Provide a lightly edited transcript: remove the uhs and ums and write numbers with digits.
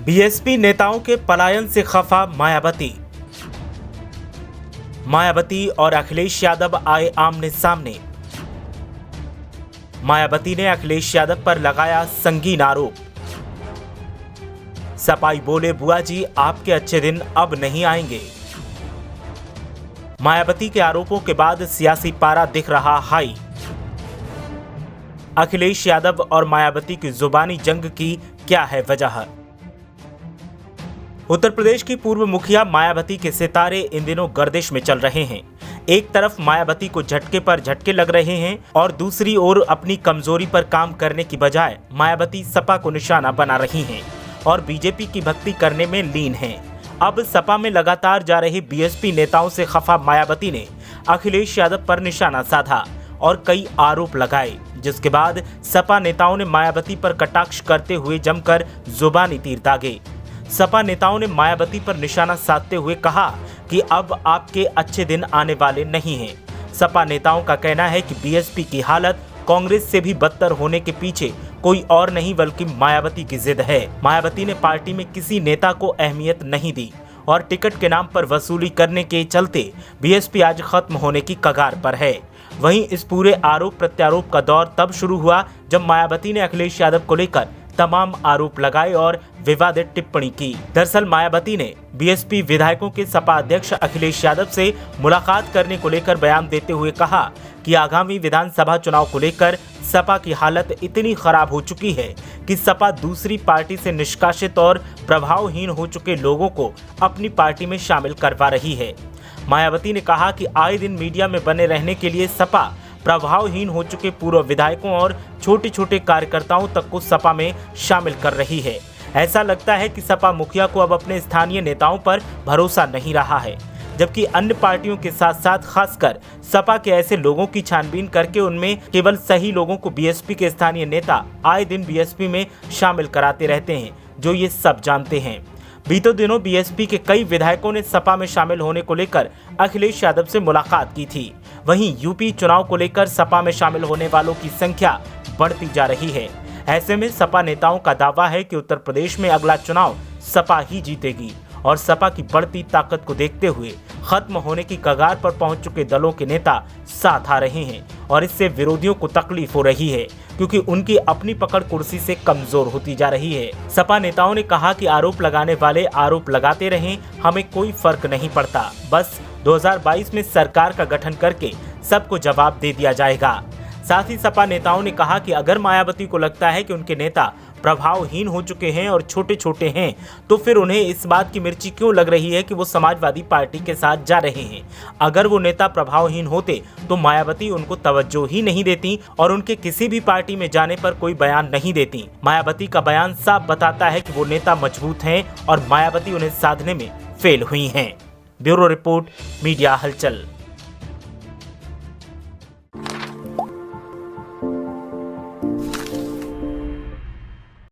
BSP नेताओं के पलायन से खफा मायावती। मायावती और अखिलेश यादव आए आमने सामने। मायावती ने अखिलेश यादव पर लगाया संगीन आरोप। सपाई बोले, बुआ जी आपके अच्छे दिन अब नहीं आएंगे। मायावती के आरोपों के बाद सियासी पारा दिख रहा हाई। अखिलेश यादव और मायावती की जुबानी जंग की क्या है वजह? उत्तर प्रदेश की पूर्व मुखिया मायावती के सितारे इन दिनों गर्दिश में चल रहे हैं। एक तरफ मायावती को झटके पर झटके लग रहे हैं और दूसरी ओर अपनी कमजोरी पर काम करने की बजाय मायावती सपा को निशाना बना रही हैं और बीजेपी की भक्ति करने में लीन हैं। अब सपा में लगातार जा रही बीएसपी नेताओं से खफा मायावती ने अखिलेश यादव पर निशाना साधा और कई आरोप लगाए, जिसके बाद सपा नेताओं ने मायावती पर कटाक्ष करते हुए जमकर जुबानी तीर दागे। सपा नेताओं ने मायावती पर निशाना साधते हुए कहा कि अब आपके अच्छे दिन आने वाले नहीं हैं। सपा नेताओं का कहना है कि बीएसपी की हालत कांग्रेस से भी बदतर होने के पीछे कोई और नहीं बल्कि मायावती की जिद है। मायावती ने पार्टी में किसी नेता को अहमियत नहीं दी और टिकट के नाम पर वसूली करने के चलते बीएसपी आज खत्म होने की कगार पर है। वहीं इस पूरे आरोप प्रत्यारोप का दौर तब शुरू हुआ जब मायावती ने अखिलेश यादव को लेकर तमाम आरोप लगाए और विवादित टिप्पणी की। दरअसल मायावती ने बीएसपी विधायकों के सपा अध्यक्ष अखिलेश यादव से मुलाकात करने को लेकर बयान देते हुए कहा कि आगामी विधानसभा चुनाव को लेकर सपा की हालत इतनी खराब हो चुकी है कि सपा दूसरी पार्टी से निष्कासित और प्रभावहीन हो चुके लोगों को अपनी पार्टी में शामिल करवा रही है। मायावती ने कहा कि आए दिन मीडिया में बने रहने के लिए सपा प्रभावहीन हो चुके पूर्व विधायकों और छोटे छोटे कार्यकर्ताओं तक को सपा में शामिल कर रही है। ऐसा लगता है कि सपा मुखिया को अब अपने स्थानीय नेताओं पर भरोसा नहीं रहा है, जबकि अन्य पार्टियों के साथ साथ खासकर सपा के ऐसे लोगों की छानबीन करके उनमें केवल सही लोगों को बीएसपी के स्थानीय नेता आए दिन बीएसपी में शामिल कराते रहते हैं, जो ये सब जानते हैं। बीते दिनों बीएसपी के कई विधायकों ने सपा में शामिल होने को लेकर अखिलेश यादव से मुलाकात की थी। वहीं यूपी चुनाव को लेकर सपा में शामिल होने वालों की संख्या बढ़ती जा रही है। ऐसे में सपा नेताओं का दावा है कि उत्तर प्रदेश में अगला चुनाव सपा ही जीतेगी और सपा की बढ़ती ताकत को देखते हुए खत्म होने की कगार पर पहुंच चुके दलों के नेता साथ आ रहे हैं और इससे विरोधियों को तकलीफ हो रही है, क्योंकि उनकी अपनी पकड़ कुर्सी से कमजोर होती जा रही है। सपा नेताओं ने कहा कि आरोप लगाने वाले आरोप लगाते रहें, हमें कोई फर्क नहीं पड़ता, बस 2022 में सरकार का गठन करके सबको जवाब दे दिया जाएगा। साथ ही सपा नेताओं ने कहा कि अगर मायावती को लगता है कि उनके नेता प्रभावहीन हो चुके हैं और छोटे छोटे हैं, तो फिर उन्हें इस बात की मिर्ची क्यों लग रही है कि वो समाजवादी पार्टी के साथ जा रहे हैं। अगर वो नेता प्रभावहीन होते तो मायावती उनको तवज्जो ही नहीं देती और उनके किसी भी पार्टी में जाने पर कोई बयान नहीं देती। मायावती का बयान साफ बताता है कि वो नेता मजबूत हैं और मायावती उन्हें साधने में फेल हुई हैं। ब्यूरो रिपोर्ट, मीडिया हलचल।